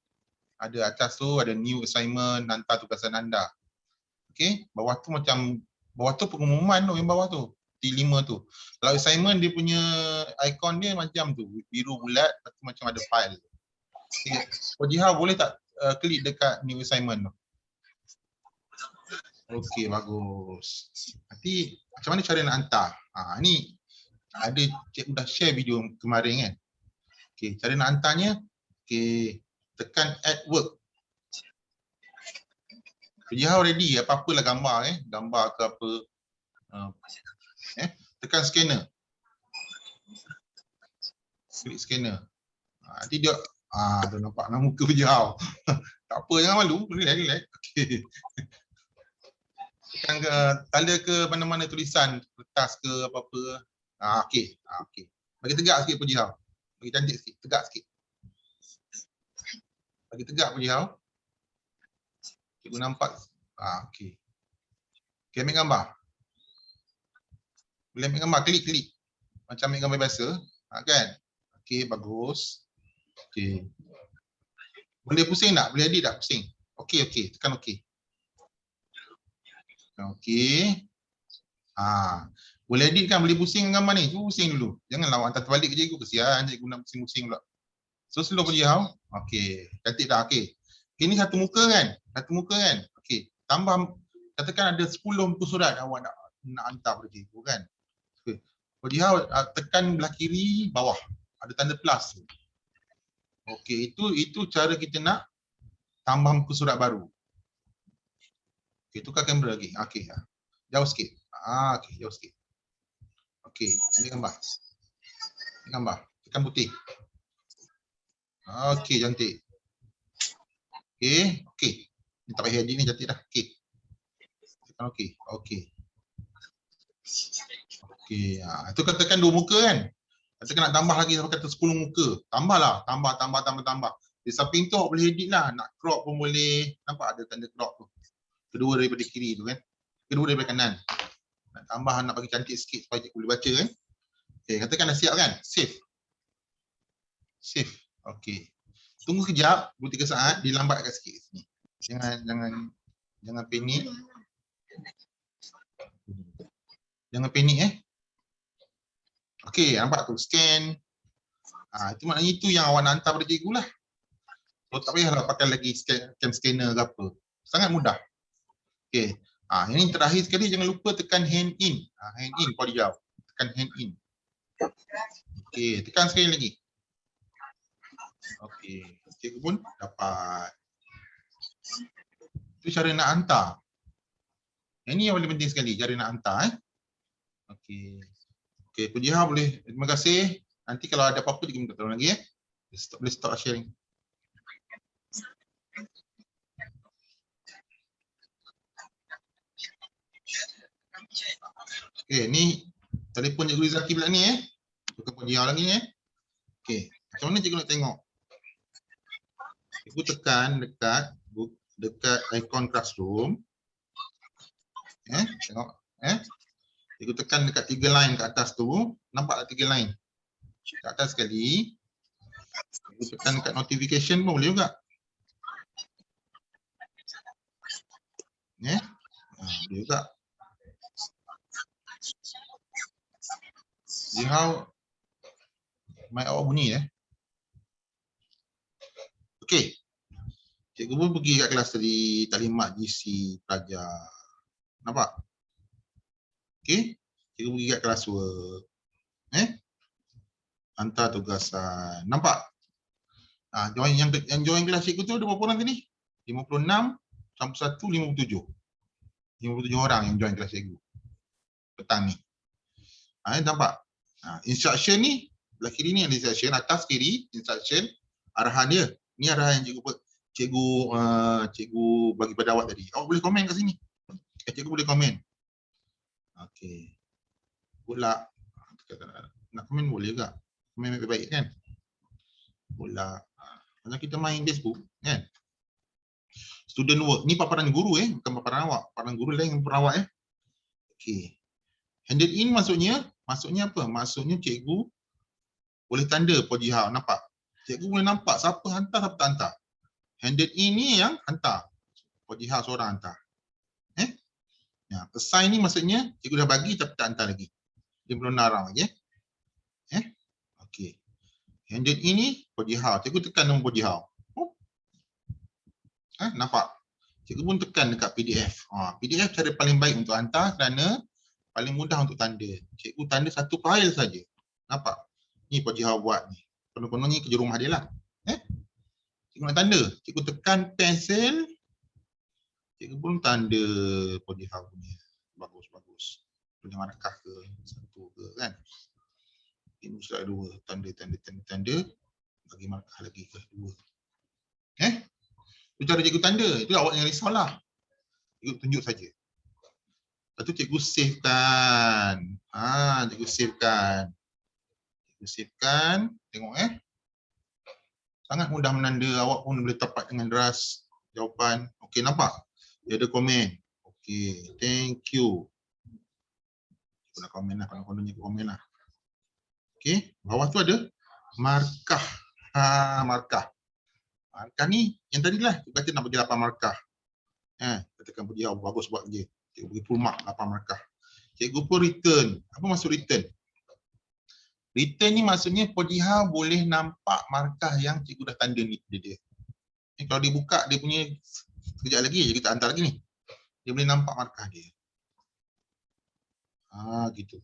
Ada atas tu ada new assignment, hantar tugasan anda. Okey, bawah tu pengumuman tu yang bawah tu. T5 tu. Kalau assignment dia punya ikon dia macam tu, biru bulat, lepas tu macam ada file. Okay. Kodihau boleh tak klik dekat new assignment tu? Okey, bagus. Nanti macam mana cara nak hantar? Ni ada cikgu dah share video kemarin kan. Okey, cara nak hantarnya, okey, tekan add work. Kodihau ready, apa-apalah gambar gambar ke apa. Tekan scanner. Klik scanner. Nanti dia tu nampak nama muka Kodihau. Tak apa, jangan malu, relax. Okey. Tekan ke tanda ke mana-mana tulisan, kertas ke apa-apa. Okey. Bagi tegak sikit Kodihau. Bagi cantik sikit, tegak sikit. Bagi tegak Kodihau. Cikgu nampak. Okey. Okey, ambil gambar. Boleh ambil gambar, klik. Macam ambil gambar biasa. Kan? Okey, bagus. Okey. Boleh pusing tak? Boleh edit tak? Pusing. Okey. Tekan okey. Okey. Boleh edit kan? Boleh pusing gambar ni. Cuba pusing dulu. Janganlah awak hantar terbalik ke cikgu. Kesian cikgu nak pusing-pusing pula. So slow Kodihau. Okey. Cantik dah. Okey. Ini satu muka kan? Okey. Tambah, katakan ada 10 muka surat awak nak hantar pada cikgu kan? Okey. Kodihau tekan belah kiri bawah. Ada tanda plus. Okey, itu cara kita nak tambah muka surat baru. Okey, tukar kamera lagi. Okey. Jauh sikit. Okey, jauh sikit. Okey, ambil gambar. Tekan putih. Okey, cantik. Okey. Ni tak payah edit ni, cantik dah. Okey. Tekan okey. Okey. Itu katakan 2 muka kan? Katakan nak tambah lagi sampai kata 10 muka. Tambahlah. Tambah. Di samping tu awak boleh edit lah. Nak crop pun boleh. Nampak ada tanda crop tu. Kedua daripada kiri tu kan. Kedua daripada kanan. Nak tambah, nak bagi cantik sikit supaya cikgu boleh baca kan. Okay, katakan dah siap kan? Save. Save. Okay. Tunggu kejap, 2-3 saat, dilambatkan sikit sini. Jangan panik. Jangan panik Okey, nampak tu scan. Itu maknanya itu yang awak nak hantar pada cikgu lah. So tak payahlah pakai lagi cam scanner ke apa. Sangat mudah. Okey. Ini terakhir sekali, jangan lupa tekan hand in. Hand in kau dijauh. Tekan hand in. Okey, tekan sekali lagi. Okey, cikgu pun dapat. Itu cara nak hantar. Ini yang paling penting sekali, cara nak hantar Okey. Okey, Puji Ha boleh. Terima kasih. Nanti kalau ada apa-apa juga minta tolong lagi Boleh stop sharing. Okey, ni telefon Cikgu Rizaki pula ni Bukan Puji Ha lagi Okey, macam mana cikgu nak tengok? Cikgu tekan dekat ikon classroom. Tengok Cikgu tekan dekat 3 line kat atas tu, nampak tak 3 line? Kat atas sekali. Cikgu tekan dekat notification pun boleh juga. Boleh juga. Jihau mic awak bunyi Okey. Cikgu pun pergi kat kelas tadi, taklimat GC pelajar. Nampak? Okey. Cikgu pergi kat kelas work. Hantar tugasan. Nampak? Yang join kelas cikgu tu ada berapa orang tadi? 56, 51, 57. 57 orang yang join kelas cikgu. Petang ni. Nampak? Instruction ni, belah kiri ni ada instruction, atas kiri instruction, arahan dia. Ni arahan yang cikgu bagi pada awak tadi. Awak boleh komen kat sini. Cikgu boleh komen. Okey. Good luck. Nak komen boleh juga. Komen baik-baik kan? Good luck. Macam kita main Facebook kan? Student work. Ni paparan guru bukan paparan awak. Paparan guru lain dengan paparan awak Okey. Handed in maksudnya apa? Maksudnya cikgu boleh tanda Puji Ha. Nampak? Cikgu boleh nampak siapa hantar, siapa tak hantar. Handed in ni yang hantar. Puji Ha seorang hantar. Assign ni maksudnya cikgu dah bagi tapi tak hantar lagi. Dia belum narang lagi. Okey. Handed in ni Puji Ha. Cikgu tekan nombor Puji Ha. Nampak? Cikgu pun tekan dekat PDF. PDF cara paling baik untuk hantar kerana paling mudah untuk tanda. Cikgu tanda satu file saja. Nampak? Ni Puji Ha buat ni. Konon-kononnya kerja rumah dia lah. Cikgu nak tanda. Cikgu tekan pensel. Cikgu pun tanda Puji Ha punya. Bagus-bagus. Punya markah ke satu ke kan. Ini sudah dua. Tanda. Bagi markah lagi ke dua. Itu cara cikgu tanda. Itu awak jangan risaulah. Cikgu tunjuk saja. Lepas tu cikgu savekan. Cikgu savekan. Cikgu savekan. Tengok Sangat mudah menanda. Awak pun boleh tapak dengan deras jawapan. Okey, nampak? Dia ada komen. Okey, thank you. Cikgu nak komen lah. Konon-kononnya komen lah. Okey, bawah tu ada markah. Markah. Markah ni yang tadi lah. Cikgu kata nak bagi 8 markah. Katakan Puji Ha bagus buat kerja. Cikgu bagi full mark 8 markah. Cikgu pun return. Apa maksud return? Return ni maksudnya Puji Ha boleh nampak markah yang cikgu dah tanda ni dia. Kalau dia buka dia punya sekejap lagi kita hantar lagi ni. Dia boleh nampak markah dia. Gitu.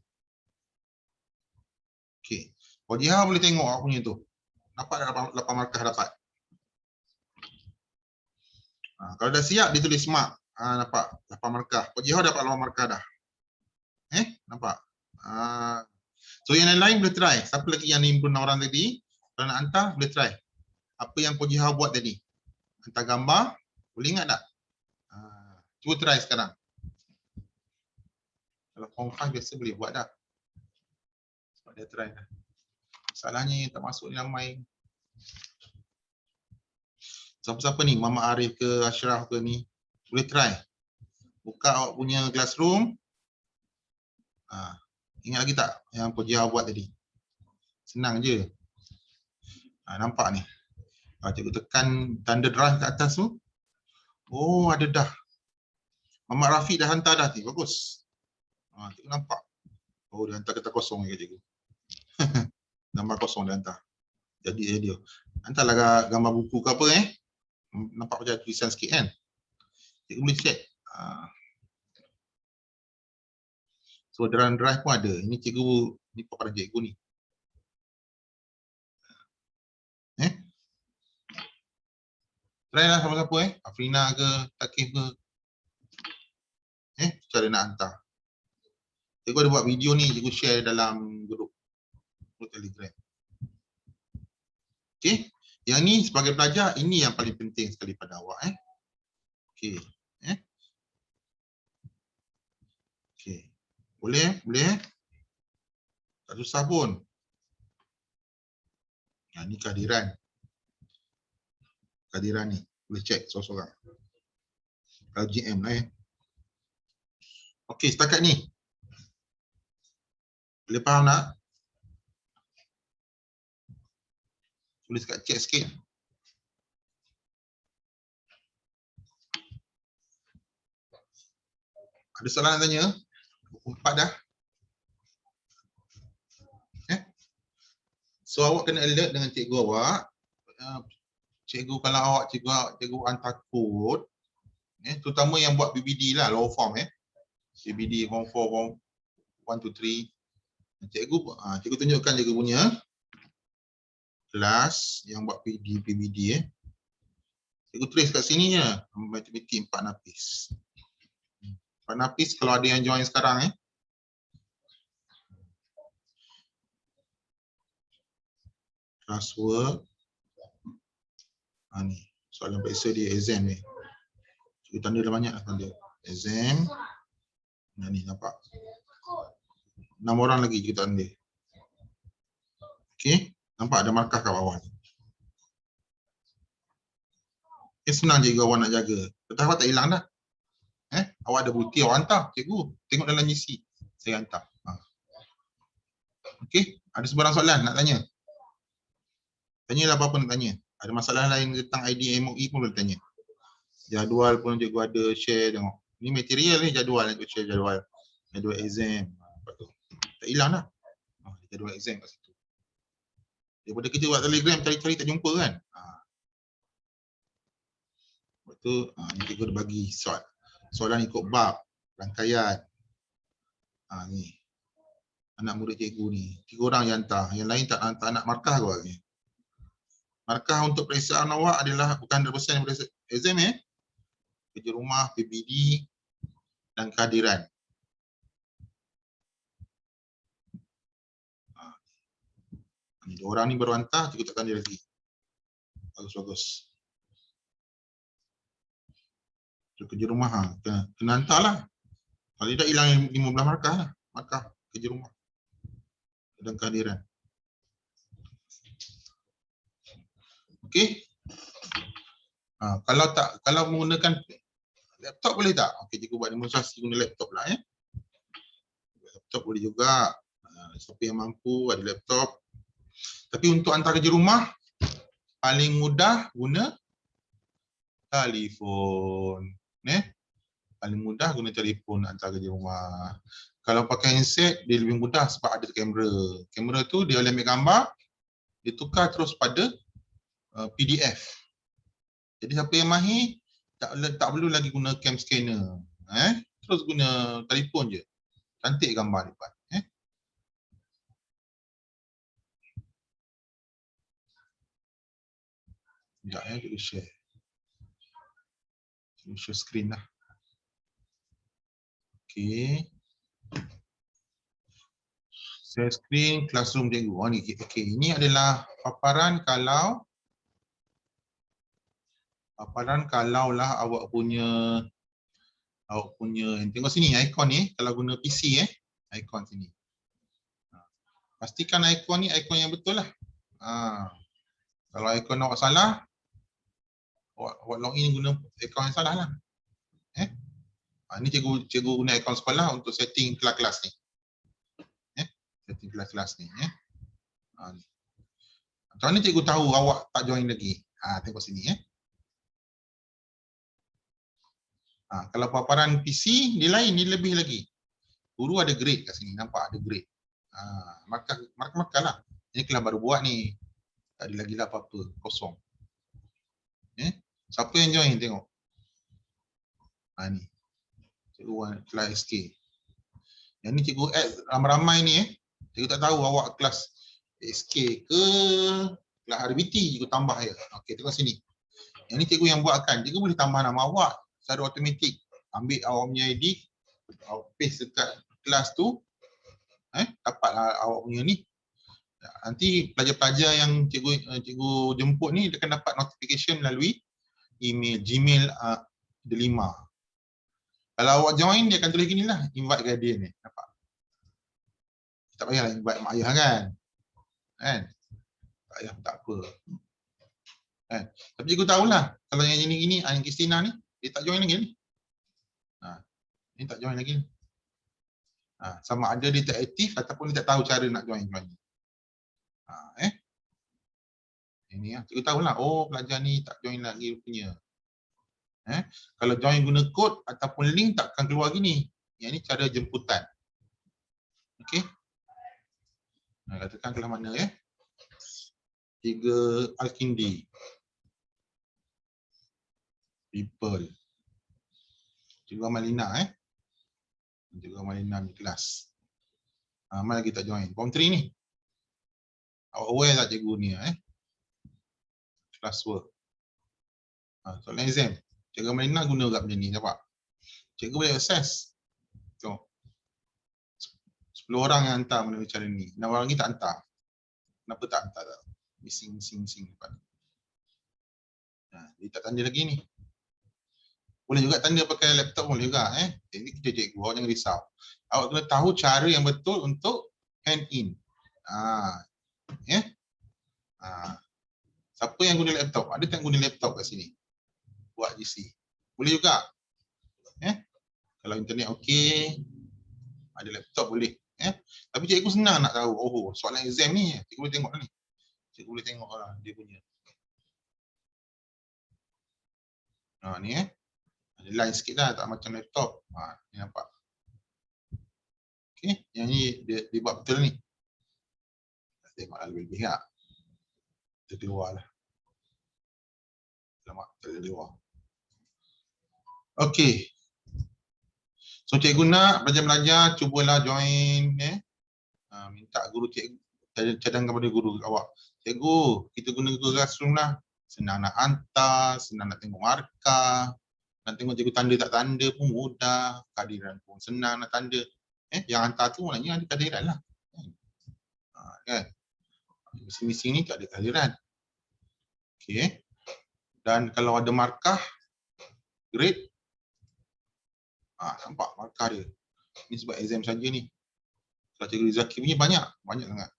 Okey. Puji Ha boleh tengok awak punya tu. Nampak 8 markah dapat. Kalau dah siap dia tulis mark. Nampak 8 markah. Puji Ha dapat 8 markah dah. Nampak? So yang lain boleh try. Siapa lagi yang 56 orang tadi? Kalau nak hantar boleh try. Apa yang Puji Ha buat tadi? Hantar gambar. Boleh ingat tak? Cuba try sekarang. Kalau form 5 biasa boleh buat dah. Sebab dia try dah. Masalahnya tak masuk ni ramai. Siapa-siapa ni, Muhammad Arif ke Ashraf ke ni, boleh try. Buka awak punya Classroom. Ingat lagi tak yang Puan Jia buat tadi? Senang je. Nampak ni. Cikgu tekan tanda drive kat atas tu. Oh, ada dah. Muhammad Rafiq dah hantar dah ni. Bagus. Cikgu nampak. Oh, dia hantar kertas kosong ni cikgu. Gambar kosong dia hantar. Jadi dia. Hantarlah gambar buku ke apa nampak macam tulisan sikit kan. Cikgu boleh check. So dalam drive pun ada. Ini cikgu, ni paparan cikgu ni. Try lah siapa-siapa Afrina ke, Takif ke. Cara nak hantar. Cikgu ada buat video ni, cikgu share dalam grup Telegram. Okey. Yang ni sebagai pelajar, ini yang paling penting sekali pada awak Okey. Okey. Boleh? Tak susah pun. Ni kehadiran. Kehadiran ni. Boleh check seorang-seorang. Kalau GM lah Okey, setakat ni. Boleh faham tak? Boleh sekat check sikit. Ada soalan nak tanya? 4 dah. So awak kena alert dengan cikgu awak. Cikgu kalau awak cikgu hantar kod, terutama yang buat PBD lah, low form PBD form 4, form 1 to 3. Cikgu tunjukkan cikgu punya kelas yang buat PBD Cikgu tulis kat sini je, matematik 4 napis. 4 napis kalau ada yang join sekarang Classwork. Ni soalan periksa dia exam ni. Cikgu tanda dah banyak dah tanda. Exam. Ni nampak. 6 orang lagi cikgu tanda. Okey, nampak ada markah kat bawah ni. Senang cikgu awak nak jaga. Kertas awak tak hilang dah. Awak ada bukti awak hantar, cikgu. Tengok dalam GC. Saya hantar. Okey, ada sebarang soalan nak tanya? Tanyalah apa-apa nak tanya. Ada masalah lain tentang ID MOE pun boleh tanya. Jadual pun cikgu ada share tengok. Ni material ni jadual nak share jadual. Jadual exam. Tak hilang dah. Jadual exam kat situ. Daripada kita buat Telegram cari-cari tak jumpa kan. Lepas tu ni cikgu dah bagi soalan ikut bab, rangkaian. Ni. Anak murid cikgu ni. 3 orang yang hantar. Yang lain tak nak markah ke ni. Markah untuk periksaan awak adalah bukan 100% daripada exam kerja rumah, PBD dan kehadiran. Ni 2 orang ni baru hantar, cikgu tekan dia lagi. Bagus. So, kerja rumah kena hantarlah. Kalau tidak hilang 15 markah lah. Markah kerja rumah dan kehadiran. Okey. Kalau menggunakan laptop boleh tak? Okey, cikgu buat demonstrasi guna laptop lah Laptop boleh juga. Siapa yang mampu ada laptop. Tapi untuk hantar kerja rumah paling mudah guna telefon. Paling mudah guna telefon hantar kerja rumah. Kalau pakai handset dia lebih mudah sebab ada kamera. Kamera tu dia boleh ambil gambar, dia tukar terus pada PDF. Jadi siapa yang mahir tak perlu lagi guna cam scanner. Terus guna telefon je. Cantik gambar depan. Sekejap cikgu share. Cikgu share screen lah. Okey. Share screen classroom cikgu. Ni okey, ini adalah paparan kalau lah awak punya tengok sini ikon ni kalau guna PC ikon sini. Pastikan ikon ni ikon yang betul lah. Kalau ikon awak salah Awak login guna akaun yang salah lah. Ni cikgu guna akaun sekolah untuk setting kelas-kelas ni. Setting kelas-kelas ni. Macam mana cikgu tahu awak tak join lagi? Tengok sini. Kalau paparan PC, dia lain, dia lebih lagi. Guru ada grade kat sini, nampak ada grade. Markah lah. Ini kelas baru buat ni. Tak ada lagi lah apa-apa, kosong. Siapa yang join tengok. Ni. Cikgu kelas SK. Yang ni cikgu add ramai-ramai ni Cikgu tak tahu awak kelas SK ke kelas RBT, cikgu tambah je. Okey, tengok sini. Yang ni cikgu yang buatkan. Cikgu boleh tambah nama awak secara automatik. Ambil awak punya ID, awak paste dekat kelas tu, dapatlah awak punya ni. Nanti pelajar-pelajar yang cikgu jemput ni dia akan dapat notification melalui email Gmail Delima. Kalau awak join, dia akan tulis gini lah, invite guardian ni. Nampak? Tak payahlah invite mak ayah kan? Tak payah, tak apa. Tapi cikgu tahulah, kalau yang gini-gini, yang Kristina ni, dia tak join lagi ni. Ni tak join lagi ni. Sama ada dia tak aktif ataupun dia tak tahu cara nak join. Ini cikgu tahulah, pelajar ni tak join lagi punya. Kalau join guna kod ataupun link tak akan keluar gini. Yang ni cara jemputan. Okey. Katakan kelas mana 3 Al-Kindi. People. Cikgu Amalina Cikgu Amalina di kelas. Mana lagi tak join? Form 3 ni. Awak aware tak cikgu ni Class work. Soalan exam. Cikgu Amalina guna kat benda ni, nampak? Cikgu boleh access. Tengok. 10 orang yang hantar melalui cara ni. 6 orang ni tak hantar. Kenapa tak hantar tak? Missing. Dia tak tanda lagi ni. Boleh juga tanda pakai laptop, boleh juga. Ini kita cikgu, awak jangan risau. Awak kena tahu cara yang betul untuk hand in. Siapa yang guna laptop? Ada tak guna laptop kat sini? Buat GC. Boleh juga. Kalau internet okey, ada laptop boleh. Tapi cikgu senang nak tahu. Soalan exam ni, cikgu boleh tengok ni. Cikgu boleh tengok lah dia punya. Ni ada line sikit lah, tak macam laptop. Ni nampak. Okey, yang ni dia buat betul ni. Tengoklah lebih-lebih tak. Kita keluar lah. Selamat, kita keluar. Okey. So cikgu nak belajar-belajar, cubalah join. Minta guru cikgu, cadangkan kepada guru awak. Cikgu, kita guna Google Classroom lah. Senang nak hantar, senang nak tengok markah. Nak tengok cikgu tanda tak tanda pun mudah. Kehadiran pun senang nak tanda. Yang hantar tu maknanya ada kehadiran lah. Kan? Missing ni tak ada kehadiran. Okey. Dan kalau ada markah, grade. Nampak markah dia. Ni sebab exam saja ni. Kalau cikgu Rizaki punya banyak sangat.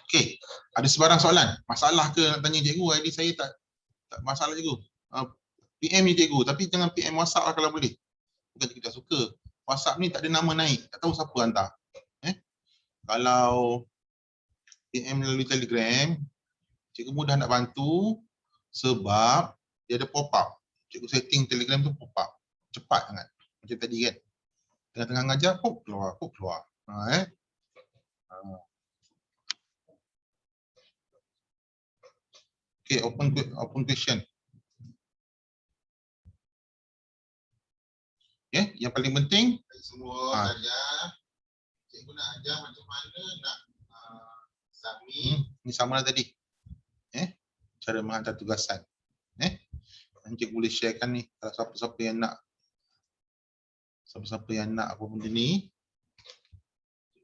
Okey, ada sebarang soalan? Masalah ke nak tanya cikgu? ID saya tak masalah cikgu. PM ni cikgu, tapi jangan PM WhatsApp lah kalau boleh. Bukan cikgu tak suka. WhatsApp ni tak ada nama naik, tak tahu siapa hantar. Kalau PM melalui Telegram, cikgu mudah nak bantu sebab dia ada pop up. Cikgu setting Telegram tu pop up. Cepat sangat. Macam tadi kan. Tengah-tengah ngajar, pop keluar. Okay, open question. Okay, yang paling penting semua belajar. Cikgu nak ajar macam mana nak submit. Ni sama lah tadi. Cara menghantar tugasan. Cikgu boleh sharekan ni kalau siapa-siapa yang nak apa benda ni,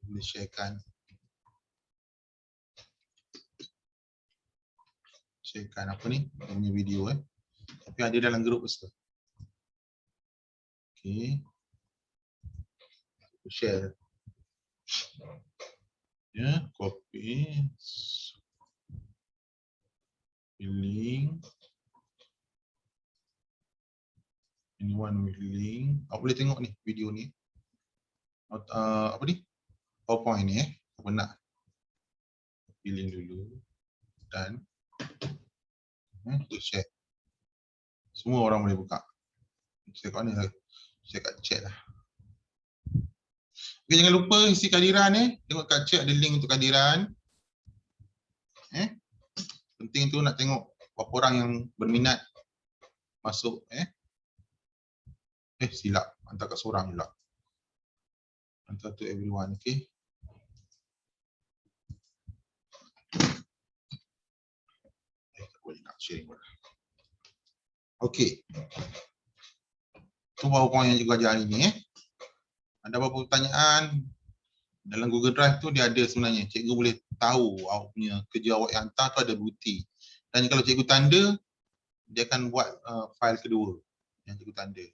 boleh sharekan. Sharekan apa ni? Punya video Tapi ada dalam grup Ustaz. Okey. Share. Copy. Link. Anyone with link. Awak boleh tengok ni video ni. Apa ni? PowerPoint ni Apa nak? Pilih dulu. Dan kita share. Semua orang boleh buka. Saya kat mana? Saya kat chat lah. Okay, jangan lupa isi kehadiran ni. Tengok kat chat ada link untuk kehadiran. Penting tu nak tengok berapa orang yang berminat masuk. Silap. Hantar kat seorang pula. Hantar to everyone. Okay. Tak boleh nak sharing pula. Okay. Tu PowerPoint yang cikgu ajar hari ni. Ada beberapa pertanyaan dalam Google Drive tu dia ada sebenarnya. Cikgu boleh tahu awak punya kerja awak yang hantar tu ada bukti. Dan kalau cikgu tanda, dia akan buat file kedua yang cikgu tanda.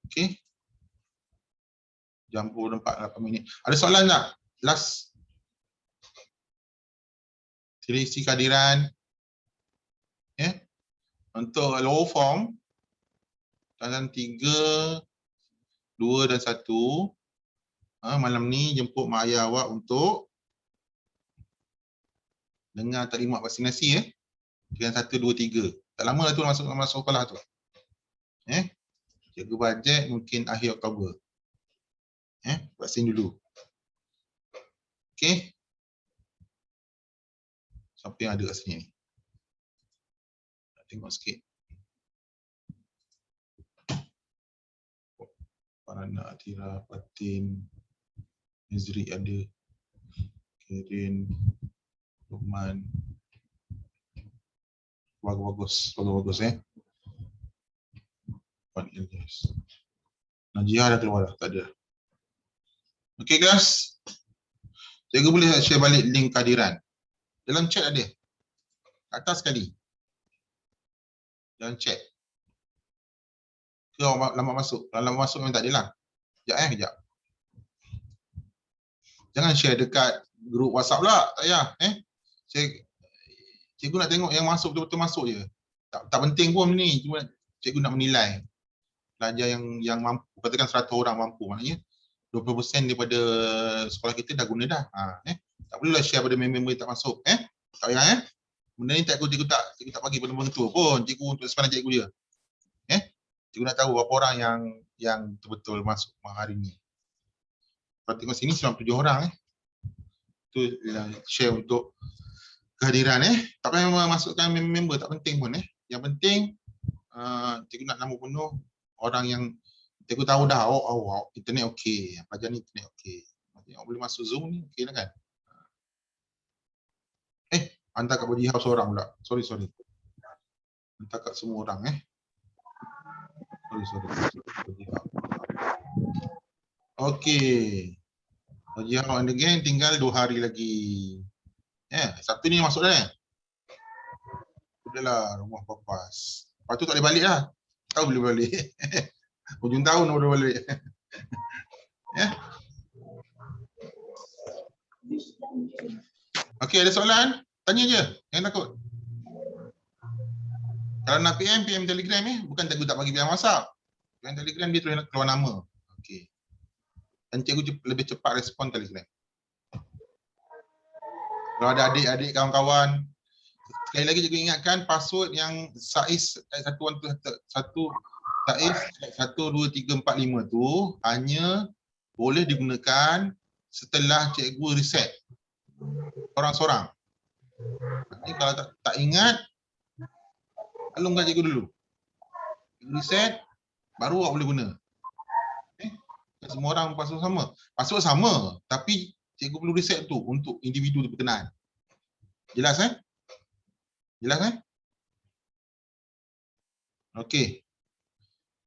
Okay. Jam 4:48 minit. Ada soalan tak? Last. Sila isi kehadiran. Untuk lower form, dalam 3, 2 dan 1, malam ni jemput mak ayah awak untuk dengar taklimat vaksinasi dengan 1, 2, 3. Tak lama lah tu masuk sekolah tu. Cikgu bajet mungkin akhir Oktober. Vaksin dulu. Okey. Siapa yang ada kat sini ni? Nak tengok sikit. Farana, Atira, Fatin, Nazri ada. Karen, Luqman. Bagus. Najiyah dah keluar dah, tak ada. Okey guys. Cikgu boleh share balik link kehadiran. Dalam chat ada. Atas sekali. Dalam chat. Ke awak lambat masuk? Kalau lambat masuk memang tak ada lah. Kejap. Jangan share dekat grup WhatsApp pula. Tak payah. Cikgu nak tengok yang masuk betul-betul masuk je. Tak penting pun ni. Cuma cikgu nak menilai. Pelajar yang mampu. Katakan 100 orang mampu. Maknanya 20% daripada sekolah kita dah guna dah. Tak bolehlah share pada member-member yang tak masuk. Tak payah. Benda ni cikgu tak bagi pada pengetua pun. Cikgu untuk sepanjang cikgu dia. Cikgu nak tahu berapa orang yang betul-betul masuk hari ni. Kalau tengok sini 97 orang. Tu share untuk kehadiran. Tak payah masukkan member, tak penting pun. Yang penting cikgu nak nama penuh orang yang cikgu tahu dah internet okey, pelajar ni internet okey. Awak boleh masuk Zoom ni okey lah kan. Hantar kat Bodi House seorang pula. Sorry. Hantar kat semua orang Sorry. Okey. Bodi House and again tinggal 2 hari lagi. Sabtu ni masuk dah. Sudahlah rumah papas. Lepas tu tak boleh balik lah. Tahu boleh balik. Hujung tahun boleh balik. Okey, ada soalan? Tanya je. Jangan takut. Kalau nak PM Telegram bukan cikgu tak bagi PM WhatsApp. PM Telegram dia terus keluar nama. Okey. Dan cikgu lebih cepat respon Telegram. Kalau ada adik-adik kawan-kawan, sekali lagi cikgu ingatkan password yang Saiz 12345 tu hanya boleh digunakan setelah cikgu reset seorang-seorang. Nanti kalau tak ingat, tolongkan cikgu dulu. Reset, baru awak boleh guna. Semua orang password sama. Password sama, tapi cikgu perlu reset tu untuk individu tu berkenaan. Jelas Jelas Okey.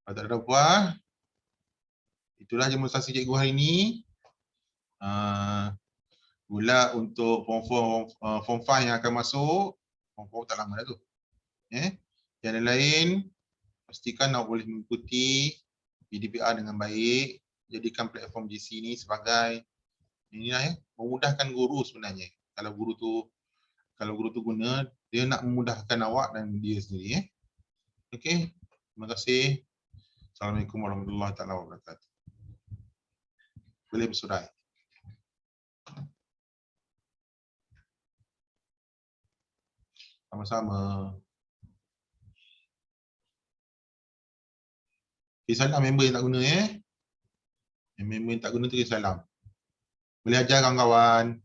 Kalau tak ada apa, itulah demonstrasi cikgu hari ini. Pula untuk form 5 yang akan masuk, form 4 tak lama dah tu. Yang lain, pastikan awak boleh mengikuti PDPR dengan baik. Jadikan platform GC ni sebagai memudahkan guru sebenarnya. Kalau guru tu guna, dia nak memudahkan awak dan dia sendiri. Okey. Terima kasih. Assalamualaikum warahmatullahi taala wabarakatuh. Boleh bersurai. Sama-sama. Salam member yang tak guna Member yang tak guna tu salam. Boleh ajar kawan-kawan.